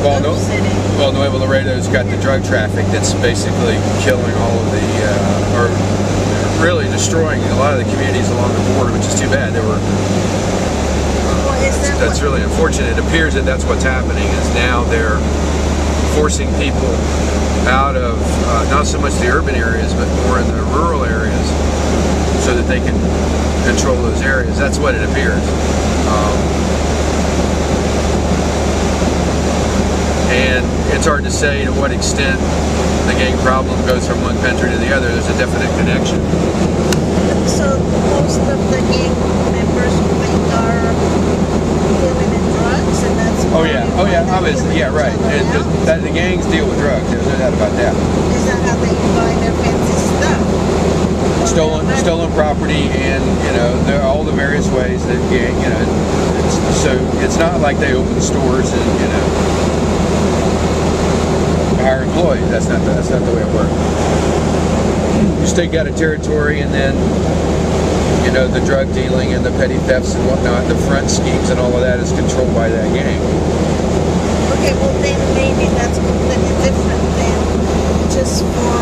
Well, Nuevo Laredo's got the drug traffic that's basically killing all of the, or really destroying a lot of the communities along the border, which is too bad. They were. That's really unfortunate. It appears that that's what's happening. Is now they're forcing people out of not so much the urban areas, but more in the rural areas, so that they can control those areas. That's what it appears. And it's hard to say to what extent the gang problem goes from one country to the other. There's a definite connection. So most of the gang members are dealing in drugs, and that's obviously, yeah, right. The gangs deal with drugs. There's no doubt about that. Is that how they buy their fancy stuff? Stolen property, and all the various ways that gang. It's not like they open stores and hire employees. That's not the way it works. You stake out a territory, and then the drug dealing and the petty thefts and whatnot, the front schemes and all of that is controlled by that gang. Okay, well then maybe that's completely different than just for,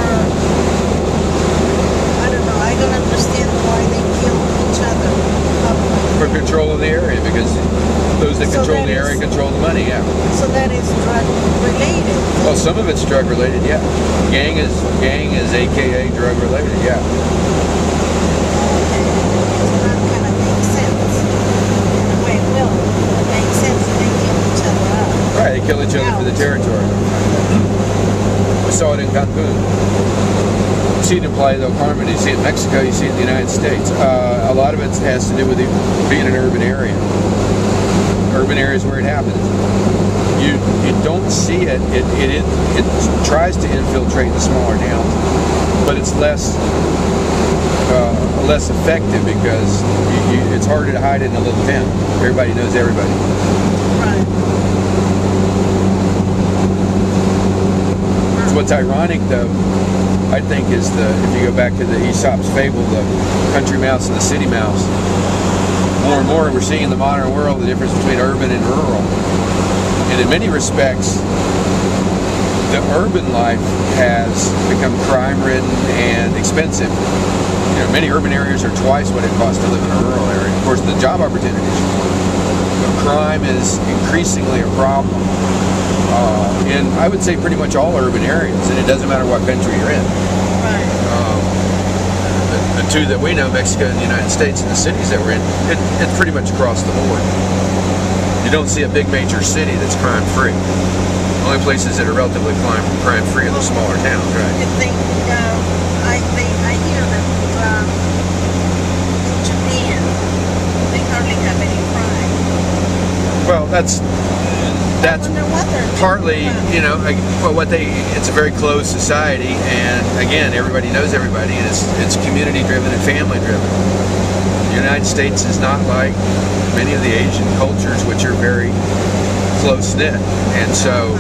I don't know, I don't understand why they kill each other. For control of the area, because those that control the area control the money, yeah. So that is drug related. Well, some of it's drug related, yeah. Gang is AKA drug related, yeah. Right, they kill each other for the territory. We saw it in Cancun. You see it in Playa del Carmen, you see it in Mexico, you see it in the United States. A lot of it has to do with it being an urban area. Urban areas where it happens. You don't see it. It tries to infiltrate the smaller towns, but it's less effective because it's harder to hide it in a little town. Everybody knows everybody. Right. What's ironic, though, I think, is if you go back to the Aesop's fable, the country mouse and the city mouse. More and more, we're seeing in the modern world the difference between urban and rural. And in many respects, the urban life has become crime-ridden and expensive. Many urban areas are twice what it costs to live in a rural area. Of course, the job opportunities are more. But crime is increasingly a problem. In, I would say, pretty much all urban areas, and it doesn't matter what country you're in. Right. The two that we know, Mexico and the United States, and the cities that we're in, it's pretty much across the board. You don't see a big major city that's crime-free. The only places that are relatively crime-free are the smaller towns, right? I hear that in Japan, they hardly have any crime. Well, that's partly, it's a very closed society, and again, everybody knows everybody, and it's community-driven and family-driven. The United States is not like many of the Asian cultures, which are very close-knit, and so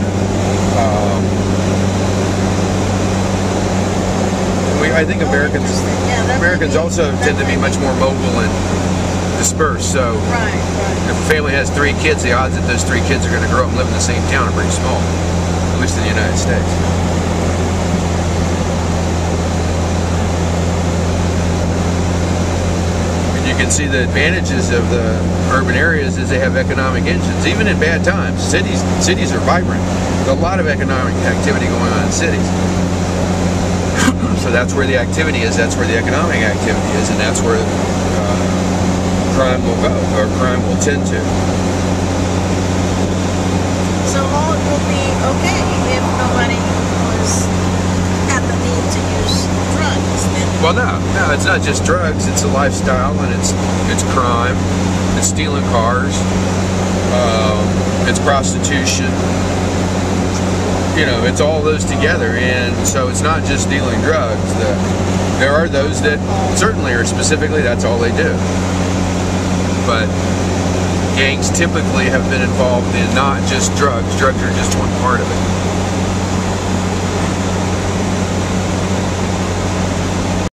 I think Americans also tend to be much more mobile and dispersed. So if a family has 3 kids, the odds that those 3 kids are going to grow up and live in the same town are pretty small, at least in the United States. And you can see the advantages of the urban areas is they have economic engines. Even in bad times, cities are vibrant. There's a lot of economic activity going on in cities. So that's where the activity is, that's where the economic activity is, and that's where crime will go, or crime will tend to. So all it will be okay if nobody had the need to use drugs then? Well, no, it's not just drugs, it's a lifestyle, and it's crime, it's stealing cars, it's prostitution, it's all those together, and so it's not just dealing drugs. There are those that certainly are specifically, that's all they do. But gangs typically have been involved in not just drugs. Drugs are just one part of it.